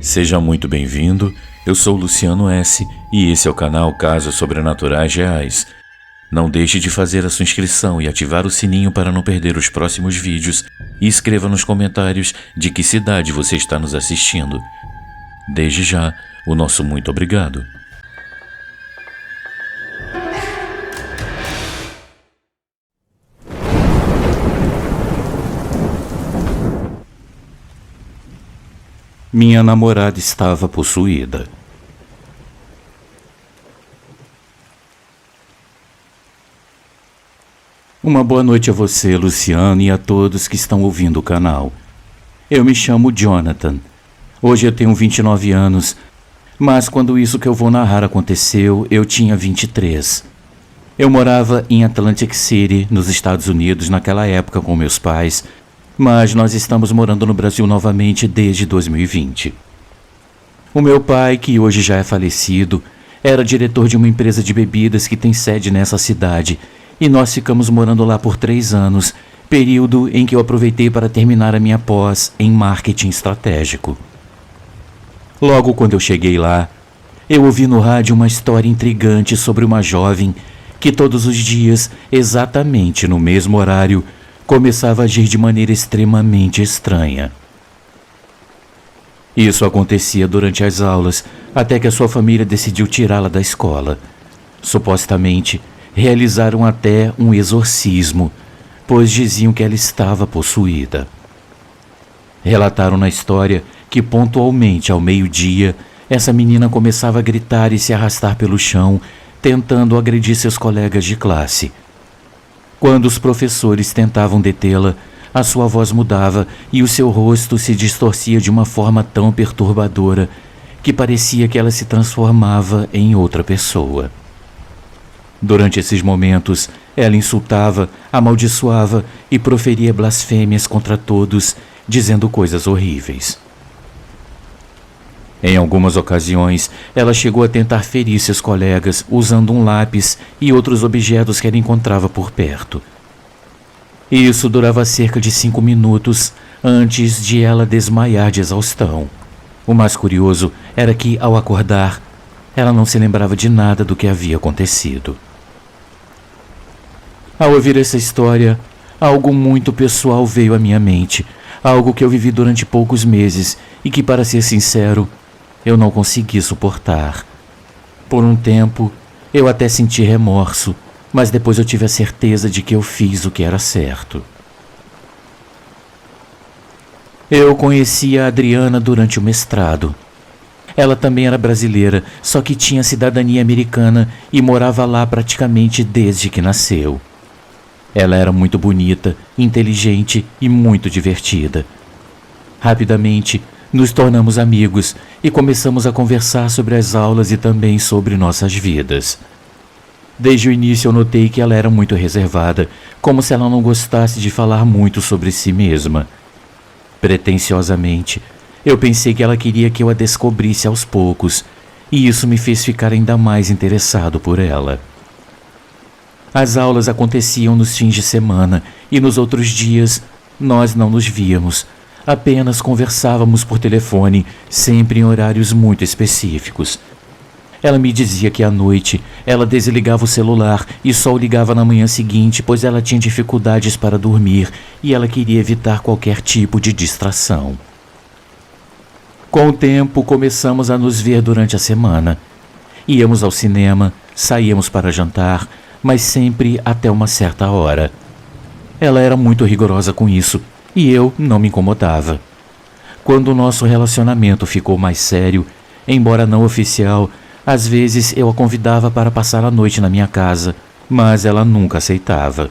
Seja muito bem-vindo, eu sou Luciano S. e esse é o canal Casos Sobrenaturais Reais. Não deixe de fazer a sua inscrição e ativar o sininho para não perder os próximos vídeos e escreva nos comentários de que cidade você está nos assistindo. Desde já, o nosso muito obrigado. Minha namorada estava possuída. Uma boa noite a você, Luciano, e a todos que estão ouvindo o canal. Eu me chamo Jonathan. Hoje eu tenho 29 anos, mas quando isso que eu vou narrar aconteceu, eu tinha 23. Eu morava em Atlantic City, nos Estados Unidos, naquela época com meus pais, mas nós estamos morando no Brasil novamente desde 2020. O meu pai, que hoje já é falecido, era diretor de uma empresa de bebidas que tem sede nessa cidade, e nós ficamos morando lá por 3 anos, período em que eu aproveitei para terminar a minha pós em marketing estratégico. Logo quando eu cheguei lá, eu ouvi no rádio uma história intrigante sobre uma jovem que todos os dias, exatamente no mesmo horário, começava a agir de maneira extremamente estranha. Isso acontecia durante as aulas, até que a sua família decidiu tirá-la da escola. Supostamente, realizaram até um exorcismo, pois diziam que ela estava possuída. Relataram na história que pontualmente ao meio-dia, essa menina começava a gritar e se arrastar pelo chão, tentando agredir seus colegas de classe. Quando os professores tentavam detê-la, a sua voz mudava e o seu rosto se distorcia de uma forma tão perturbadora que parecia que ela se transformava em outra pessoa. Durante esses momentos, ela insultava, amaldiçoava e proferia blasfêmias contra todos, dizendo coisas horríveis. Em algumas ocasiões, ela chegou a tentar ferir seus colegas usando um lápis e outros objetos que ela encontrava por perto. Isso durava cerca de 5 minutos antes de ela desmaiar de exaustão. O mais curioso era que, ao acordar, ela não se lembrava de nada do que havia acontecido. Ao ouvir essa história, algo muito pessoal veio à minha mente, algo que eu vivi durante poucos meses e que, para ser sincero, eu não consegui suportar. Por um tempo, eu até senti remorso, mas depois eu tive a certeza de que eu fiz o que era certo. Eu conheci a Adriana durante o mestrado. Ela também era brasileira, só que tinha cidadania americana e morava lá praticamente desde que nasceu. Ela era muito bonita, inteligente e muito divertida. Rapidamente, nos tornamos amigos e começamos a conversar sobre as aulas e também sobre nossas vidas. Desde o início eu notei que ela era muito reservada, como se ela não gostasse de falar muito sobre si mesma. Pretensiosamente, eu pensei que ela queria que eu a descobrisse aos poucos, e isso me fez ficar ainda mais interessado por ela. As aulas aconteciam nos fins de semana e nos outros dias nós não nos víamos. Apenas conversávamos por telefone, sempre em horários muito específicos. Ela me dizia que à noite ela desligava o celular e só o ligava na manhã seguinte, pois ela tinha dificuldades para dormir e ela queria evitar qualquer tipo de distração. Com o tempo, começamos a nos ver durante a semana. Íamos ao cinema, saíamos para jantar, mas sempre até uma certa hora. Ela era muito rigorosa com isso e eu não me incomodava. Quando o nosso relacionamento ficou mais sério, embora não oficial, às vezes eu a convidava para passar a noite na minha casa, mas ela nunca aceitava.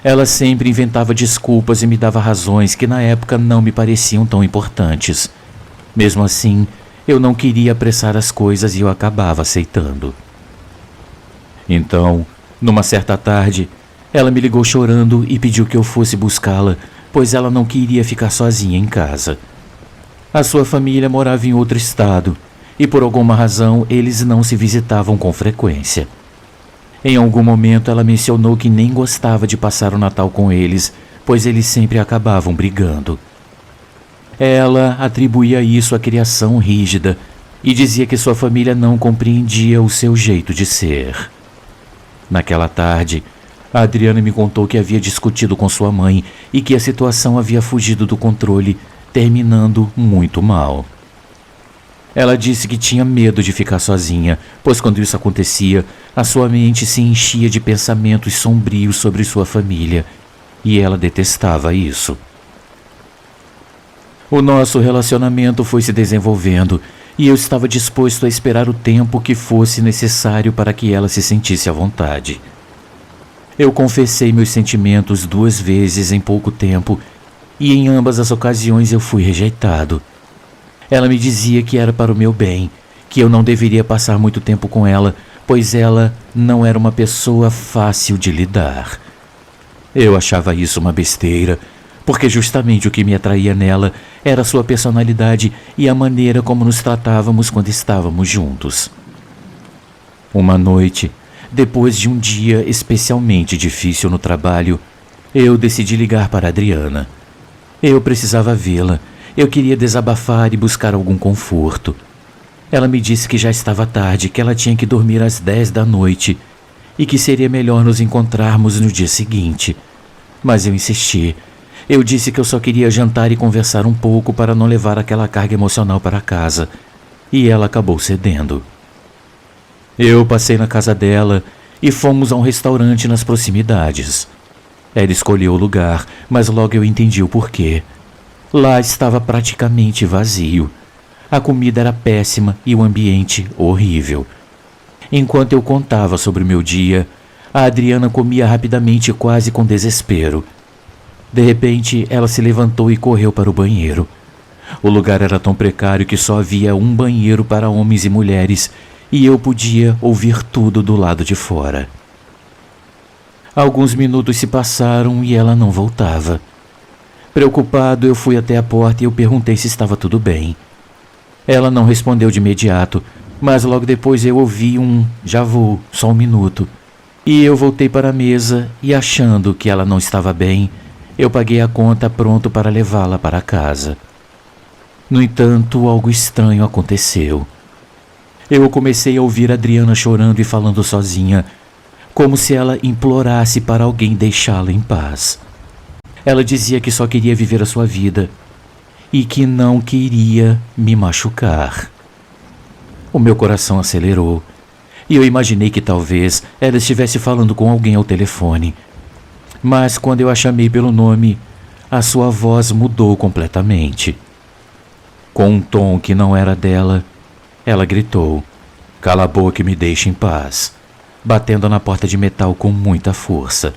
Ela sempre inventava desculpas e me dava razões que na época não me pareciam tão importantes. Mesmo assim, eu não queria apressar as coisas e eu acabava aceitando. Então, numa certa tarde, ela me ligou chorando e pediu que eu fosse buscá-la, pois ela não queria ficar sozinha em casa. A sua família morava em outro estado e por alguma razão eles não se visitavam com frequência. Em algum momento ela mencionou que nem gostava de passar o Natal com eles, pois eles sempre acabavam brigando. Ela atribuía isso à criação rígida e dizia que sua família não compreendia o seu jeito de ser. Naquela tarde, a Adriana me contou que havia discutido com sua mãe e que a situação havia fugido do controle, terminando muito mal. Ela disse que tinha medo de ficar sozinha, pois quando isso acontecia, a sua mente se enchia de pensamentos sombrios sobre sua família, e ela detestava isso. O nosso relacionamento foi se desenvolvendo, e eu estava disposto a esperar o tempo que fosse necessário para que ela se sentisse à vontade. Eu confessei meus sentimentos 2 vezes em pouco tempo, e em ambas as ocasiões eu fui rejeitado. Ela me dizia que era para o meu bem, que eu não deveria passar muito tempo com ela, pois ela não era uma pessoa fácil de lidar. Eu achava isso uma besteira, porque justamente o que me atraía nela era sua personalidade e a maneira como nos tratávamos quando estávamos juntos. Uma noite, depois de um dia especialmente difícil no trabalho, eu decidi ligar para Adriana. Eu precisava vê-la. Eu queria desabafar e buscar algum conforto. Ela me disse que já estava tarde, que ela tinha que dormir às 10 da noite e que seria melhor nos encontrarmos no dia seguinte. Mas eu insisti. Eu disse que eu só queria jantar e conversar um pouco para não levar aquela carga emocional para casa, e ela acabou cedendo. Eu passei na casa dela e fomos a um restaurante nas proximidades. Ela escolheu o lugar, mas logo eu entendi o porquê. Lá estava praticamente vazio. A comida era péssima e o ambiente horrível. Enquanto eu contava sobre o meu dia, a Adriana comia rapidamente, quase com desespero. De repente, ela se levantou e correu para o banheiro. O lugar era tão precário que só havia um banheiro para homens e mulheres, e eu podia ouvir tudo do lado de fora. Alguns minutos se passaram e ela não voltava. Preocupado, eu fui até a porta e eu perguntei se estava tudo bem. Ela não respondeu de imediato, mas logo depois eu ouvi "já vou, só um minuto". E eu voltei para a mesa e, achando que ela não estava bem, eu paguei a conta, pronto para levá-la para casa. No entanto, algo estranho aconteceu. Eu comecei a ouvir Adriana chorando e falando sozinha, como se ela implorasse para alguém deixá-la em paz. Ela dizia que só queria viver a sua vida e que não queria me machucar. O meu coração acelerou e eu imaginei que talvez ela estivesse falando com alguém ao telefone. Mas quando eu a chamei pelo nome, a sua voz mudou completamente. Com um tom que não era dela, ela gritou: "Cala a boca e me deixe em paz", batendo na porta de metal com muita força.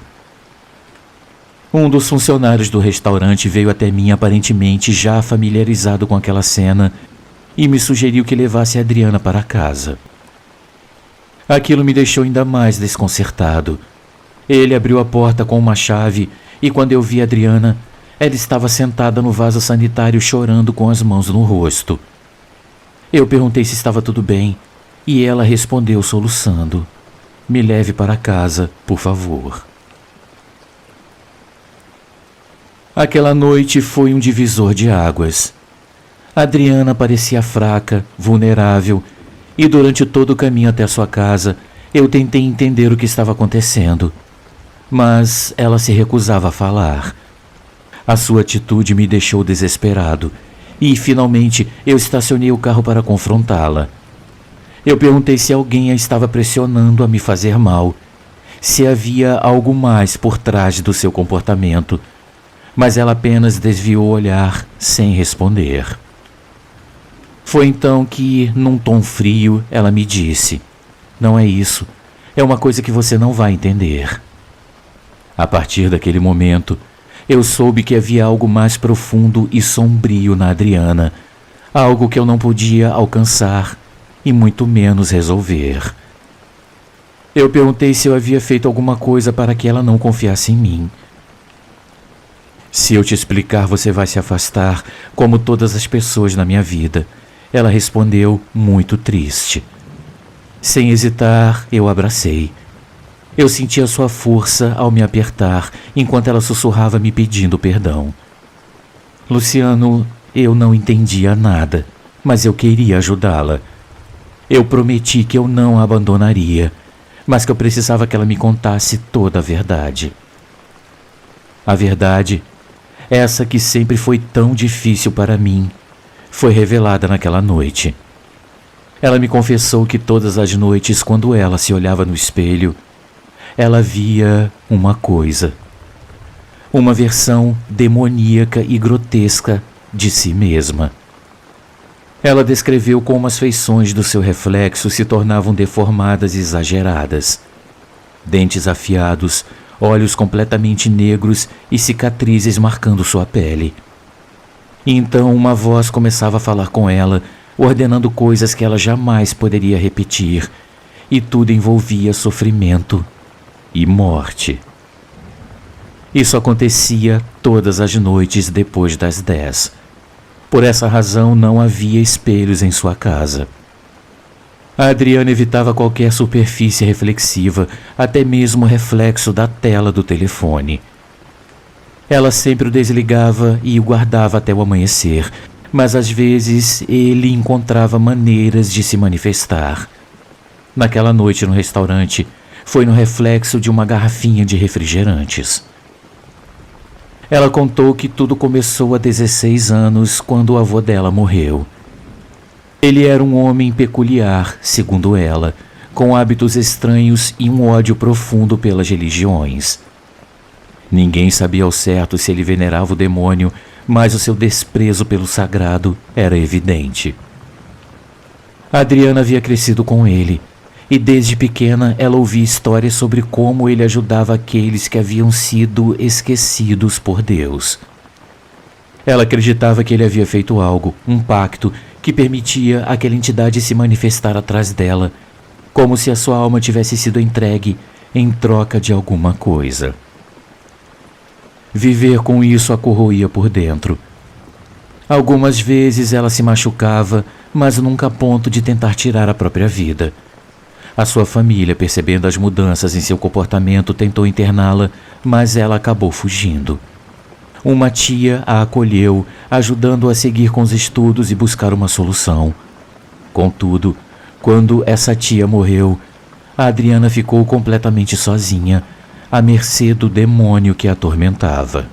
Um dos funcionários do restaurante veio até mim, aparentemente já familiarizado com aquela cena, e me sugeriu que levasse a Adriana para casa. Aquilo me deixou ainda mais desconcertado. Ele abriu a porta com uma chave e quando eu vi a Adriana, ela estava sentada no vaso sanitário chorando com as mãos no rosto. Eu perguntei se estava tudo bem e ela respondeu soluçando: "Me leve para casa, por favor". Aquela noite foi um divisor de águas. Adriana parecia fraca, vulnerável, e durante todo o caminho até sua casa, eu tentei entender o que estava acontecendo. Mas ela se recusava a falar. A sua atitude me deixou desesperado, e finalmente eu estacionei o carro para confrontá-la. Eu perguntei se alguém a estava pressionando a me fazer mal, se havia algo mais por trás do seu comportamento, mas ela apenas desviou o olhar sem responder. Foi então que, num tom frio, ela me disse: "Não é isso, é uma coisa que você não vai entender". A partir daquele momento, eu soube que havia algo mais profundo e sombrio na Adriana, algo que eu não podia alcançar e muito menos resolver. Eu perguntei se eu havia feito alguma coisa para que ela não confiasse em mim. "Se eu te explicar, você vai se afastar, como todas as pessoas na minha vida", ela respondeu, muito triste. Sem hesitar, eu abracei. Eu senti a sua força ao me apertar, enquanto ela sussurrava me pedindo perdão. "Luciano, eu não entendia nada, mas eu queria ajudá-la. Eu prometi que eu não a abandonaria, mas que eu precisava que ela me contasse toda a verdade. A verdade, essa que sempre foi tão difícil para mim, foi revelada naquela noite. Ela me confessou que todas as noites, quando ela se olhava no espelho, ela via uma coisa. Uma versão demoníaca e grotesca de si mesma. Ela descreveu como as feições do seu reflexo se tornavam deformadas e exageradas. Dentes afiados, olhos completamente negros e cicatrizes marcando sua pele. Então uma voz começava a falar com ela, ordenando coisas que ela jamais poderia repetir, e tudo envolvia sofrimento e morte. Isso acontecia todas as noites depois das 10. Por essa razão não havia espelhos em sua casa. A Adriana evitava qualquer superfície reflexiva, até mesmo o reflexo da tela do telefone. Ela sempre o desligava e o guardava até o amanhecer, mas às vezes ele encontrava maneiras de se manifestar. Naquela noite no restaurante, foi no reflexo de uma garrafinha de refrigerantes. Ela contou que tudo começou há 16 anos, quando o avô dela morreu. Ele era um homem peculiar, segundo ela, com hábitos estranhos e um ódio profundo pelas religiões. Ninguém sabia ao certo se ele venerava o demônio, mas o seu desprezo pelo sagrado era evidente. A Adriana havia crescido com ele, e desde pequena ela ouvia histórias sobre como ele ajudava aqueles que haviam sido esquecidos por Deus. Ela acreditava que ele havia feito algo, um pacto, que permitia aquela entidade se manifestar atrás dela, como se a sua alma tivesse sido entregue em troca de alguma coisa. Viver com isso a corroía por dentro. Algumas vezes ela se machucava, mas nunca a ponto de tentar tirar a própria vida. A sua família, percebendo as mudanças em seu comportamento, tentou interná-la, mas ela acabou fugindo. Uma tia a acolheu, ajudando-a a seguir com os estudos e buscar uma solução. Contudo, quando essa tia morreu, a Adriana ficou completamente sozinha, à mercê do demônio que a atormentava.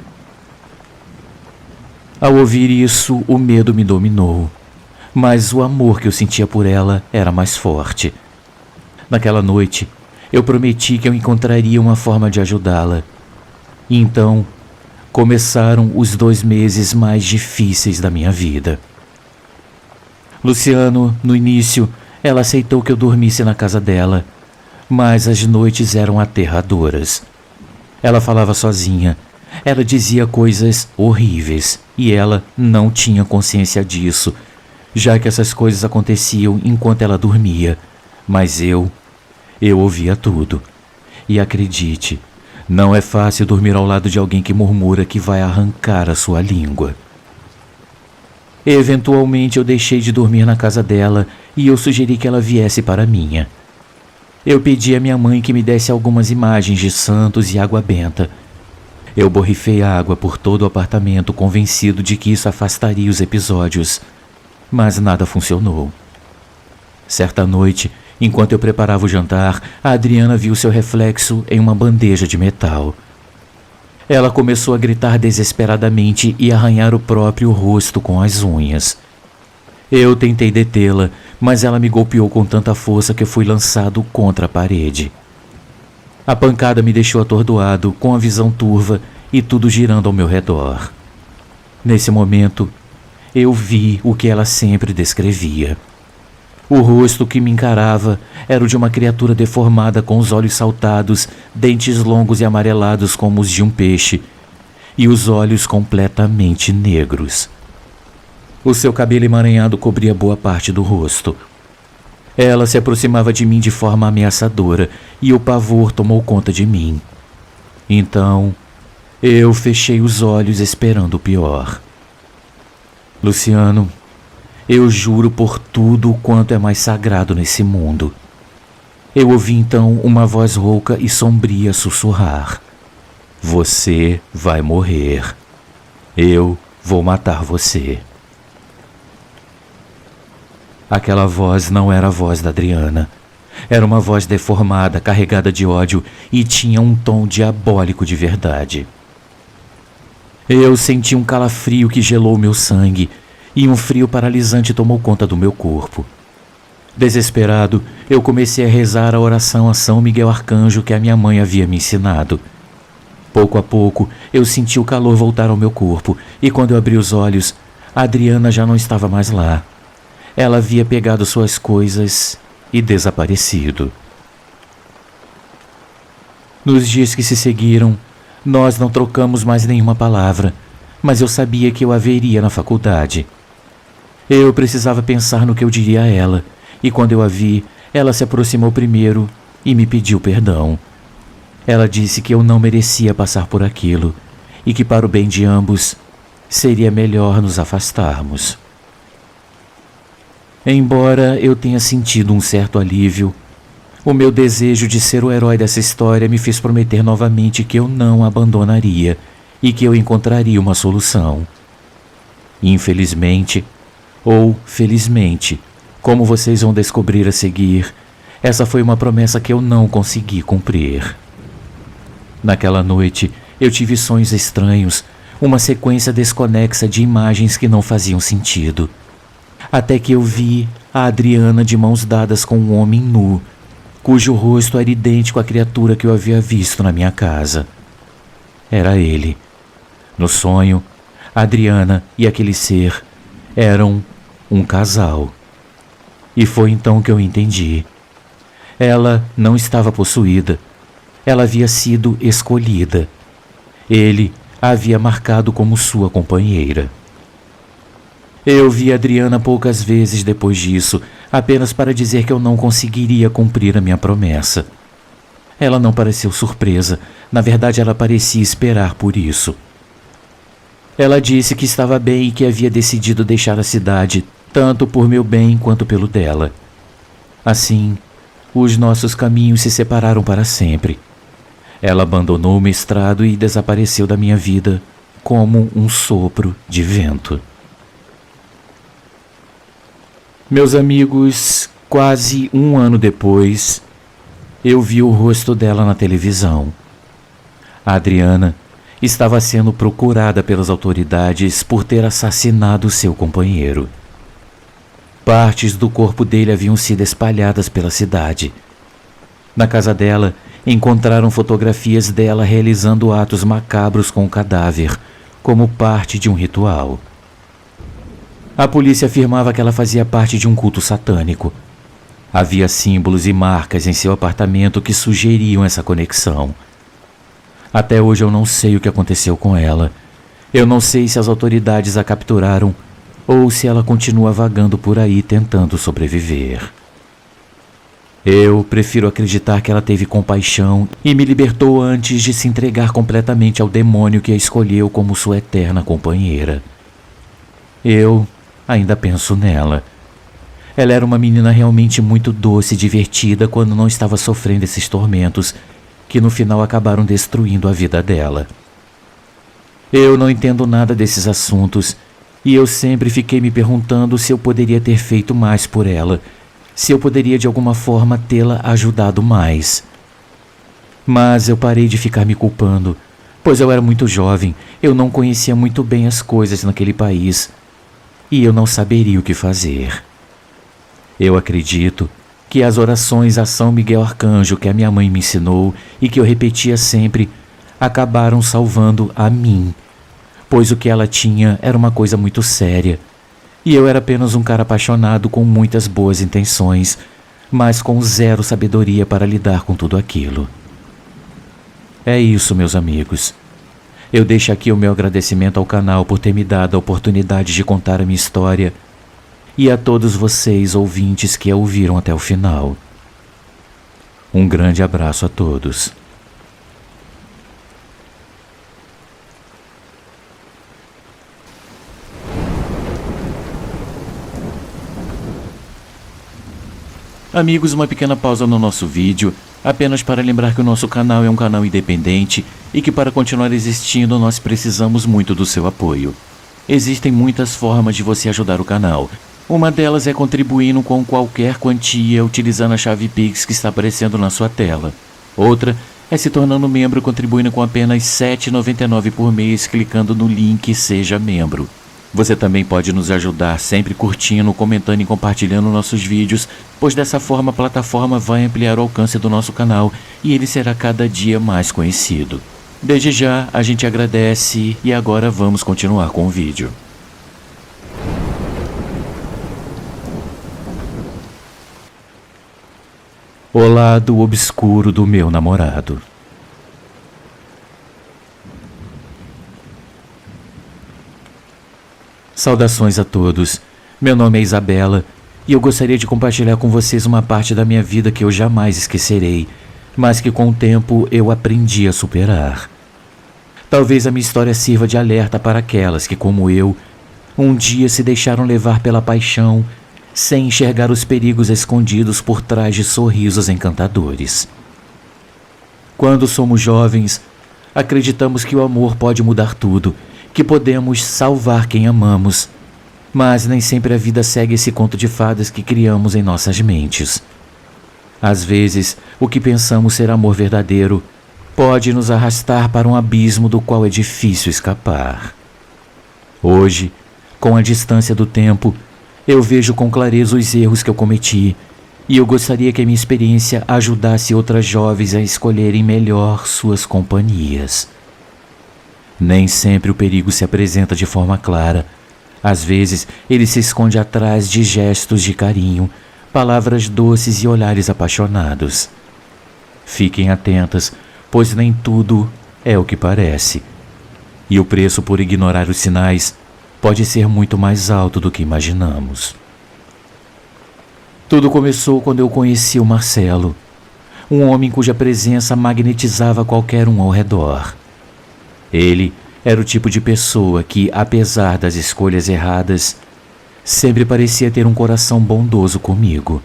Ao ouvir isso, o medo me dominou, mas o amor que eu sentia por ela era mais forte. Naquela noite, eu prometi que eu encontraria uma forma de ajudá-la. E então, começaram os 2 meses mais difíceis da minha vida. Luciano, no início, ela aceitou que eu dormisse na casa dela, mas as noites eram aterradoras. Ela falava sozinha, ela dizia coisas horríveis, e ela não tinha consciência disso, já que essas coisas aconteciam enquanto ela dormia, mas eu ouvia tudo. E acredite, não é fácil dormir ao lado de alguém que murmura que vai arrancar a sua língua. Eventualmente eu deixei de dormir na casa dela e eu sugeri que ela viesse para a minha. Eu pedi à minha mãe que me desse algumas imagens de santos e água benta. Eu borrifei água por todo o apartamento, convencido de que isso afastaria os episódios, mas nada funcionou. Certa noite, enquanto eu preparava o jantar, a Adriana viu seu reflexo em uma bandeja de metal. Ela começou a gritar desesperadamente e arranhar o próprio rosto com as unhas. Eu tentei detê-la, mas ela me golpeou com tanta força que eu fui lançado contra a parede. A pancada me deixou atordoado, com a visão turva e tudo girando ao meu redor. Nesse momento, eu vi o que ela sempre descrevia. O rosto que me encarava era o de uma criatura deformada com os olhos saltados, dentes longos e amarelados como os de um peixe, e os olhos completamente negros. O seu cabelo emaranhado cobria boa parte do rosto. Ela se aproximava de mim de forma ameaçadora e o pavor tomou conta de mim. Então, eu fechei os olhos esperando o pior. Luciano, eu juro por tudo quanto é mais sagrado nesse mundo. Eu ouvi então uma voz rouca e sombria sussurrar: "Você vai morrer. Eu vou matar você." Aquela voz não era a voz da Adriana. Era uma voz deformada, carregada de ódio e tinha um tom diabólico de verdade. Eu senti um calafrio que gelou meu sangue e um frio paralisante tomou conta do meu corpo. Desesperado, eu comecei a rezar a oração a São Miguel Arcanjo que a minha mãe havia me ensinado. Pouco a pouco, eu senti o calor voltar ao meu corpo e quando eu abri os olhos, a Adriana já não estava mais lá. Ela havia pegado suas coisas e desaparecido. Nos dias que se seguiram, nós não trocamos mais nenhuma palavra, mas eu sabia que eu a veria na faculdade. Eu precisava pensar no que eu diria a ela, e quando eu a vi, ela se aproximou primeiro e me pediu perdão. Ela disse que eu não merecia passar por aquilo e que para o bem de ambos seria melhor nos afastarmos. Embora eu tenha sentido um certo alívio, o meu desejo de ser o herói dessa história me fez prometer novamente que eu não a abandonaria e que eu encontraria uma solução. Infelizmente, ou felizmente, como vocês vão descobrir a seguir, essa foi uma promessa que eu não consegui cumprir. Naquela noite, eu tive sonhos estranhos, uma sequência desconexa de imagens que não faziam sentido. Até que eu vi a Adriana de mãos dadas com um homem nu, cujo rosto era idêntico à criatura que eu havia visto na minha casa. Era ele. No sonho, a Adriana e aquele ser eram um casal. E foi então que eu entendi. Ela não estava possuída. Ela havia sido escolhida. Ele a havia marcado como sua companheira. Eu vi a Adriana poucas vezes depois disso, apenas para dizer que eu não conseguiria cumprir a minha promessa. Ela não pareceu surpresa, na verdade ela parecia esperar por isso. Ela disse que estava bem e que havia decidido deixar a cidade, tanto por meu bem quanto pelo dela. Assim, os nossos caminhos se separaram para sempre. Ela abandonou o mestrado e desapareceu da minha vida como um sopro de vento. Meus amigos, quase um ano depois, eu vi o rosto dela na televisão. A Adriana estava sendo procurada pelas autoridades por ter assassinado seu companheiro. Partes do corpo dele haviam sido espalhadas pela cidade. Na casa dela, encontraram fotografias dela realizando atos macabros com o cadáver, como parte de um ritual. A polícia afirmava que ela fazia parte de um culto satânico. Havia símbolos e marcas em seu apartamento que sugeriam essa conexão. Até hoje eu não sei o que aconteceu com ela. Eu não sei se as autoridades a capturaram ou se ela continua vagando por aí tentando sobreviver. Eu prefiro acreditar que ela teve compaixão e me libertou antes de se entregar completamente ao demônio que a escolheu como sua eterna companheira. Eu ainda penso nela. Ela era uma menina realmente muito doce e divertida quando não estava sofrendo esses tormentos que no final acabaram destruindo a vida dela. Eu não entendo nada desses assuntos e eu sempre fiquei me perguntando se eu poderia ter feito mais por ela, se eu poderia de alguma forma tê-la ajudado mais. Mas eu parei de ficar me culpando, pois eu era muito jovem, eu não conhecia muito bem as coisas naquele país e eu não saberia o que fazer. Eu acredito que as orações a São Miguel Arcanjo que a minha mãe me ensinou e que eu repetia sempre acabaram salvando a mim, pois o que ela tinha era uma coisa muito séria e eu era apenas um cara apaixonado com muitas boas intenções, mas com zero sabedoria para lidar com tudo aquilo. É isso, meus amigos. Eu deixo aqui o meu agradecimento ao canal por ter me dado a oportunidade de contar a minha história e a todos vocês, ouvintes, que a ouviram até o final. Um grande abraço a todos. Amigos, uma pequena pausa no nosso vídeo, apenas para lembrar que o nosso canal é um canal independente e que para continuar existindo nós precisamos muito do seu apoio. Existem muitas formas de você ajudar o canal. Uma delas é contribuindo com qualquer quantia utilizando a chave Pix que está aparecendo na sua tela. Outra é se tornando membro contribuindo com apenas R$ 7,99 por mês clicando no link Seja Membro. Você também pode nos ajudar sempre curtindo, comentando e compartilhando nossos vídeos, pois dessa forma a plataforma vai ampliar o alcance do nosso canal e ele será cada dia mais conhecido. Desde já, a gente agradece e agora vamos continuar com o vídeo. O lado obscuro do meu namorado. Saudações a todos, meu nome é Isabela e eu gostaria de compartilhar com vocês uma parte da minha vida que eu jamais esquecerei, mas que com o tempo eu aprendi a superar. Talvez a minha história sirva de alerta para aquelas que, como eu, um dia se deixaram levar pela paixão sem enxergar os perigos escondidos por trás de sorrisos encantadores. Quando somos jovens, acreditamos que o amor pode mudar tudo, que podemos salvar quem amamos, mas nem sempre a vida segue esse conto de fadas que criamos em nossas mentes. Às vezes, o que pensamos ser amor verdadeiro pode nos arrastar para um abismo do qual é difícil escapar. Hoje, com a distância do tempo, eu vejo com clareza os erros que eu cometi, e eu gostaria que a minha experiência ajudasse outras jovens a escolherem melhor suas companhias. Nem sempre o perigo se apresenta de forma clara. Às vezes, ele se esconde atrás de gestos de carinho, palavras doces e olhares apaixonados. Fiquem atentas, pois nem tudo é o que parece. E o preço por ignorar os sinais pode ser muito mais alto do que imaginamos. Tudo começou quando eu conheci o Marcelo, um homem cuja presença magnetizava qualquer um ao redor. Ele era o tipo de pessoa que, apesar das escolhas erradas, sempre parecia ter um coração bondoso comigo.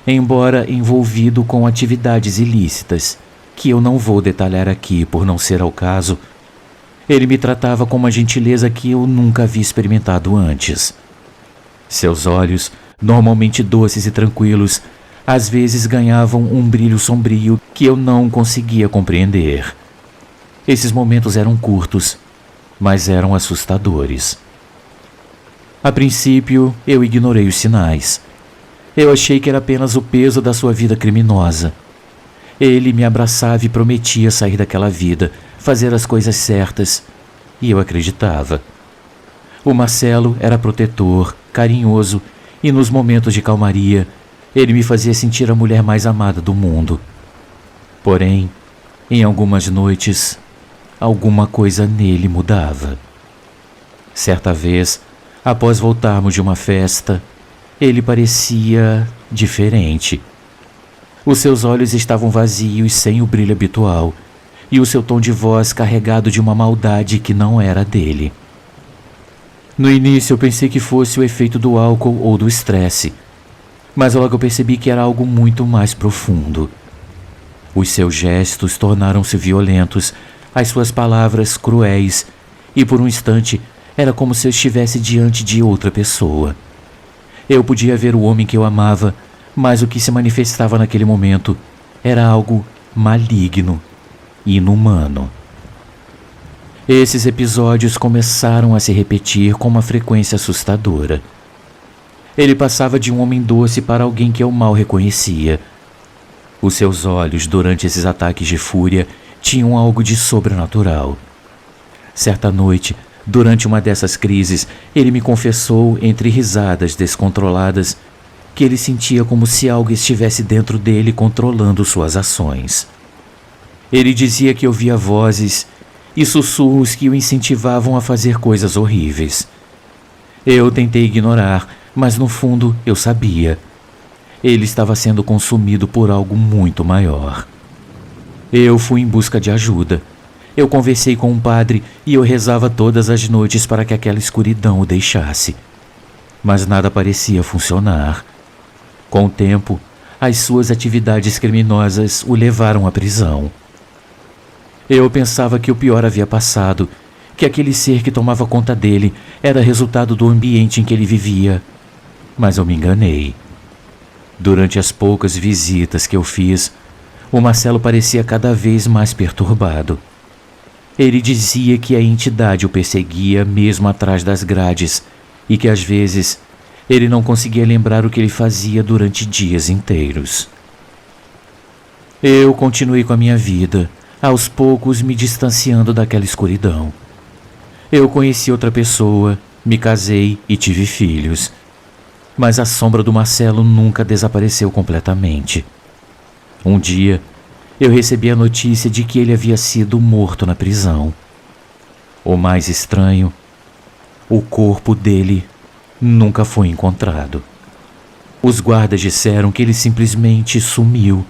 Embora envolvido com atividades ilícitas, que eu não vou detalhar aqui por não ser ao caso, ele me tratava com uma gentileza que eu nunca havia experimentado antes. Seus olhos, normalmente doces e tranquilos, às vezes ganhavam um brilho sombrio que eu não conseguia compreender. Esses momentos eram curtos, mas eram assustadores. A princípio, eu ignorei os sinais. Eu achei que era apenas o peso da sua vida criminosa. Ele me abraçava e prometia sair daquela vida, fazer as coisas certas, e eu acreditava. O Marcelo era protetor, carinhoso, e nos momentos de calmaria, ele me fazia sentir a mulher mais amada do mundo. Porém, em algumas noites, alguma coisa nele mudava. Certa vez, após voltarmos de uma festa, ele parecia diferente. Os seus olhos estavam vazios, sem o brilho habitual, e o seu tom de voz carregado de uma maldade que não era dele. No início eu pensei que fosse o efeito do álcool ou do estresse, mas logo eu percebi que era algo muito mais profundo. Os seus gestos tornaram-se violentos, as suas palavras cruéis, e por um instante era como se eu estivesse diante de outra pessoa. Eu podia ver o homem que eu amava, mas o que se manifestava naquele momento era algo maligno e inumano. Esses episódios começaram a se repetir com uma frequência assustadora. Ele passava de um homem doce para alguém que eu mal reconhecia. Os seus olhos, durante esses ataques de fúria, tinham algo de sobrenatural. Certa noite, durante uma dessas crises, ele me confessou, entre risadas descontroladas, que ele sentia como se algo estivesse dentro dele controlando suas ações. Ele dizia que ouvia vozes e sussurros que o incentivavam a fazer coisas horríveis. Eu tentei ignorar, mas no fundo eu sabia. Ele estava sendo consumido por algo muito maior. Eu fui em busca de ajuda. Eu conversei com um padre e eu rezava todas as noites para que aquela escuridão o deixasse. Mas nada parecia funcionar. Com o tempo, as suas atividades criminosas o levaram à prisão. Eu pensava que o pior havia passado, que aquele ser que tomava conta dele era resultado do ambiente em que ele vivia, mas eu me enganei. Durante as poucas visitas que eu fiz, o Marcelo parecia cada vez mais perturbado. Ele dizia que a entidade o perseguia mesmo atrás das grades e que às vezes ele não conseguia lembrar o que ele fazia durante dias inteiros. Eu continuei com a minha vida, aos poucos me distanciando daquela escuridão. Eu conheci outra pessoa, me casei e tive filhos. Mas a sombra do Marcelo nunca desapareceu completamente. Um dia, eu recebi a notícia de que ele havia sido morto na prisão. O mais estranho, o corpo dele nunca foi encontrado. Os guardas disseram que ele simplesmente sumiu,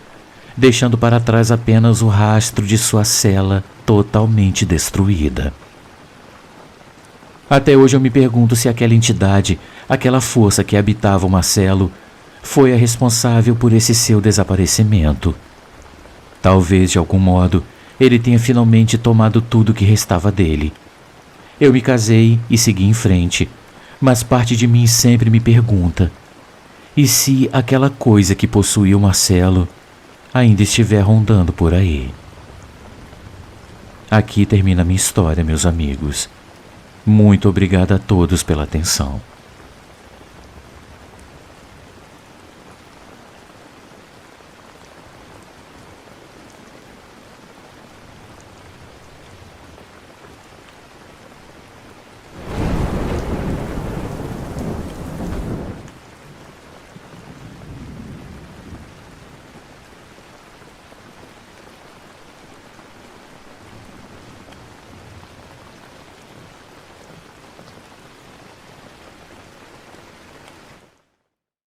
deixando para trás apenas o rastro de sua cela totalmente destruída. Até hoje eu me pergunto se aquela entidade, aquela força que habitava o Marcelo, foi a responsável por esse seu desaparecimento. Talvez, de algum modo, ele tenha finalmente tomado tudo que restava dele. Eu me casei e segui em frente, mas parte de mim sempre me pergunta: e se aquela coisa que possuía o Marcelo ainda estiver rondando por aí? Aqui termina a minha história, meus amigos. Muito obrigado a todos pela atenção.